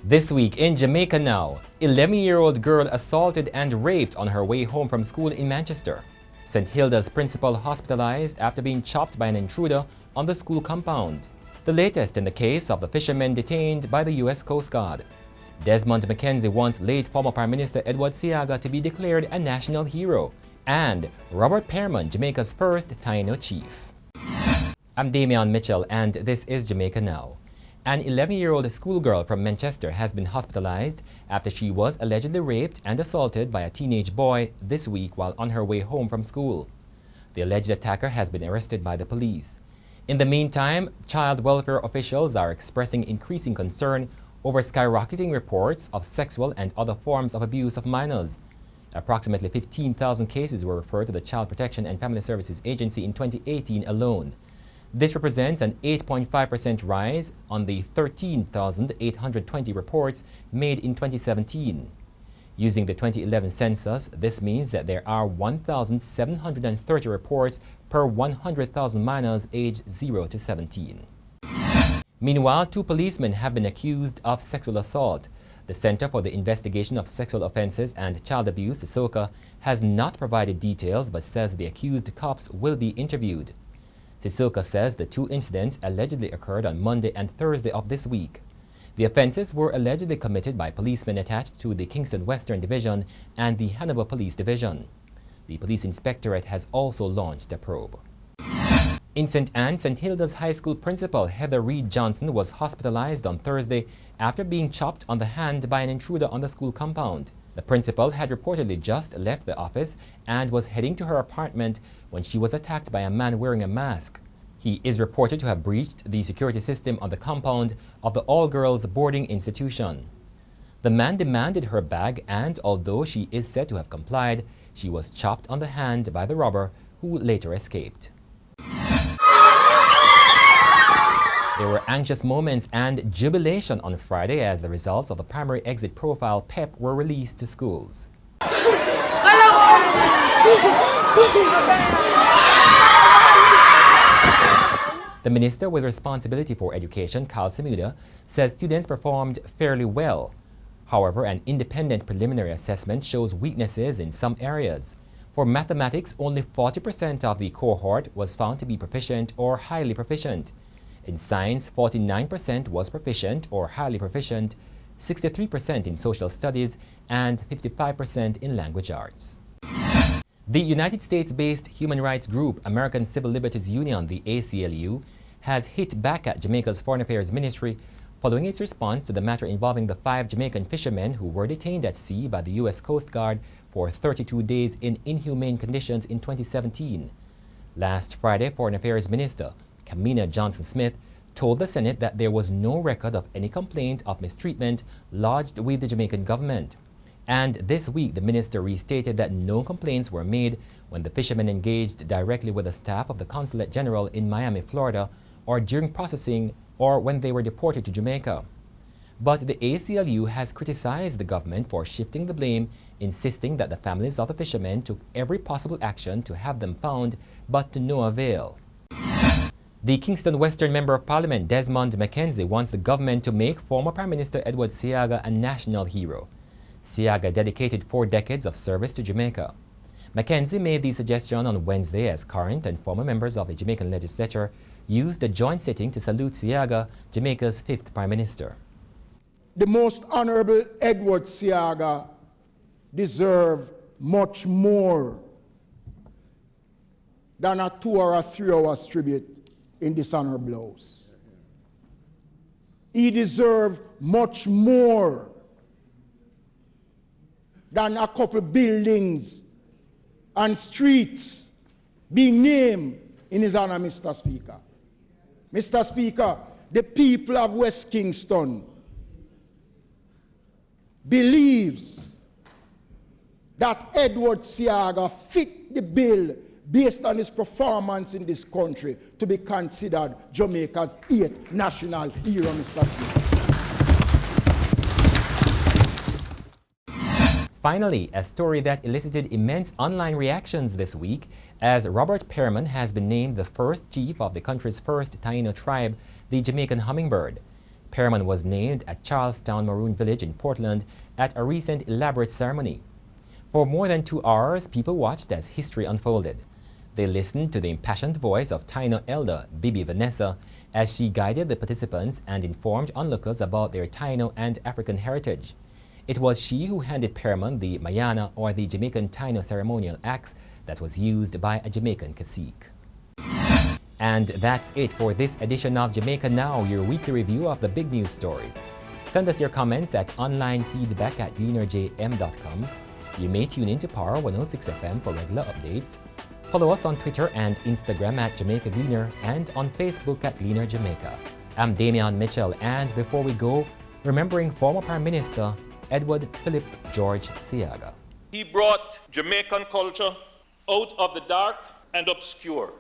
This week in Jamaica Now, 11-year-old girl assaulted and raped on her way home from school in Manchester. St Hilda's principal hospitalized after being chopped by an intruder on the school compound. The latest in the case of the fishermen detained by the U.S. Coast Guard. Desmond McKenzie wants late former Prime Minister Edward Seaga to be declared a national hero. And Robert Pairman, Jamaica's first Taino chief. I'm Damian Mitchell and this is Jamaica Now. An 11-year-old schoolgirl from Manchester has been hospitalized after she was allegedly raped and assaulted by a teenage boy this week while on her way home from school. The alleged attacker has been arrested by the police. In the meantime, child welfare officials are expressing increasing concern over skyrocketing reports of sexual and other forms of abuse of minors. Approximately 15,000 cases were referred to the Child Protection and Family Services Agency in 2018 alone. This represents an 8.5% rise on the 13,820 reports made in 2017. Using the 2011 census, this means that there are 1,730 reports per 100,000 minors aged 0 to 17. Meanwhile, 2 policemen have been accused of sexual assault. The Center for the Investigation of Sexual Offenses and Child Abuse, SOCA, has not provided details but says the accused cops will be interviewed. SOCA says the 2 incidents allegedly occurred on Monday and Thursday of this week. The offenses were allegedly committed by policemen attached to the Kingston Western Division and the Hanover Police Division. The Police Inspectorate has also launched a probe. In St Hilda's high school principal Heather Reed Johnson was hospitalized on Thursday after being chopped on the hand by an intruder on the school compound. The principal had reportedly just left the office and was heading to her apartment when she was attacked by a man wearing a mask. He is reported to have breached the security system on the compound of the all-girls boarding institution. The man demanded her bag and, although she is said to have complied, she was chopped on the hand by the robber, who later escaped. There were anxious moments and jubilation on Friday as the results of the primary exit profile PEP were released to schools. The Minister with responsibility for education, Carl Semuda, says students performed fairly well. However, an independent preliminary assessment shows weaknesses in some areas. For mathematics, only 40% of the cohort was found to be proficient or highly proficient. In science, 49% was proficient or highly proficient, 63% in social studies, and 55% in language arts. The United States-based human rights group American Civil Liberties Union, the ACLU, has hit back at Jamaica's Foreign Affairs Ministry following its response to the matter involving the 5 Jamaican fishermen who were detained at sea by the U.S. Coast Guard for 32 days in inhumane conditions in 2017. Last Friday, Foreign Affairs Minister Kamina Johnson-Smith told the Senate that there was no record of any complaint of mistreatment lodged with the Jamaican government. And this week, the minister restated that no complaints were made when the fishermen engaged directly with the staff of the Consulate General in Miami, Florida, or during processing or when they were deported to Jamaica. But the ACLU has criticized the government for shifting the blame, insisting that the families of the fishermen took every possible action to have them found, but to no avail. The Kingston Western Member of Parliament, Desmond McKenzie, wants the government to make former Prime Minister Edward Seaga a national hero. Seaga dedicated 4 decades of service to Jamaica. McKenzie made the suggestion on Wednesday as current and former members of the Jamaican legislature used a joint sitting to salute Seaga, Jamaica's 5th Prime Minister. The Most Honorable Edward Seaga deserved much more than a 2 or 3 hours tribute in this honorable house. He deserved much more than a couple buildings and streets being named in his honor, Mr. Speaker. Mr. Speaker, the people of West Kingston believes that Edward Seaga fit the bill based on his performance in this country to be considered Jamaica's 8th national hero, Mr. Speaker. Finally, a story that elicited immense online reactions this week as Robert Pairman has been named the first chief of the country's first Taino tribe, the Jamaican hummingbird. Pairman was named at Charlestown Maroon Village in Portland at a recent elaborate ceremony. For more than 2 hours, people watched as history unfolded. They listened to the impassioned voice of Taino elder Bibi Vanessa as she guided the participants and informed onlookers about their Taino and African heritage. It was she who handed Pairman the Mayana, or the Jamaican Taino ceremonial axe that was used by a Jamaican cacique. And that's it for this edition of Jamaica Now, your weekly review of the big news stories. Send us your comments at onlinefeedback@gleanerjm.com. You may tune in to Power 106 FM for regular updates. Follow us on Twitter and Instagram at Jamaica Gleaner and on Facebook at Gleaner Jamaica. I'm Damian Mitchell, and before we go, remembering former Prime Minister Edward Philip George Seaga. He brought Jamaican culture out of the dark and obscure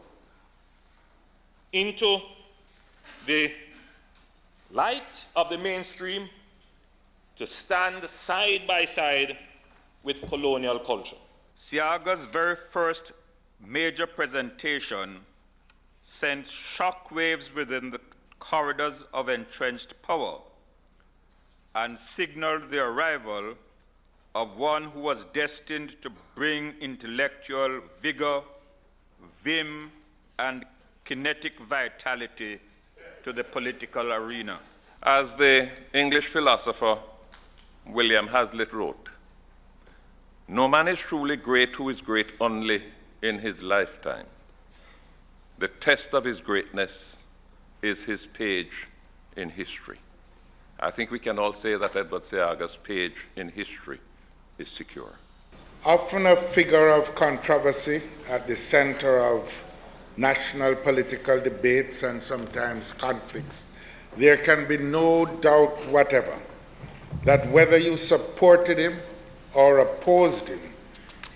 into the light of the mainstream to stand side by side with colonial culture. Seaga's very first major presentation sent shockwaves within the corridors of entrenched power and signaled the arrival of one who was destined to bring intellectual vigor, vim, and kinetic vitality to the political arena. As the English philosopher William Hazlitt wrote, "No man is truly great who is great only in his lifetime. The test of his greatness is his page in history." I think we can all say that Edward Seaga's page in history is secure. Often a figure of controversy at the center of national political debates and sometimes conflicts, there can be no doubt whatever that whether you supported him or opposed him,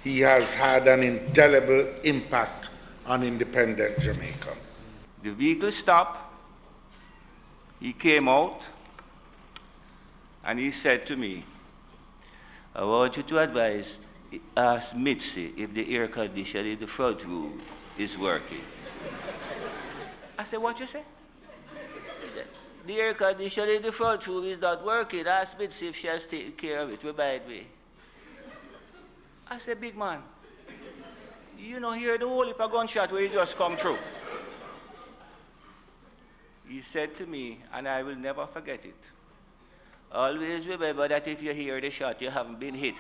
he has had an indelible impact on independent Jamaica. The vehicle stopped, he came out, and he said to me, "I want you to ask Mitzi if the air conditioner in the front room is working." I said, "What you say?" He said, "The air conditioner in the front room is not working. Ask Mitzi if she has taken care of it. Remind me." I said, "Big man, you know, hear the whole heap of gunshot where you just come through." He said to me, and I will never forget it, "Always remember that if you hear the shot, you haven't been hit."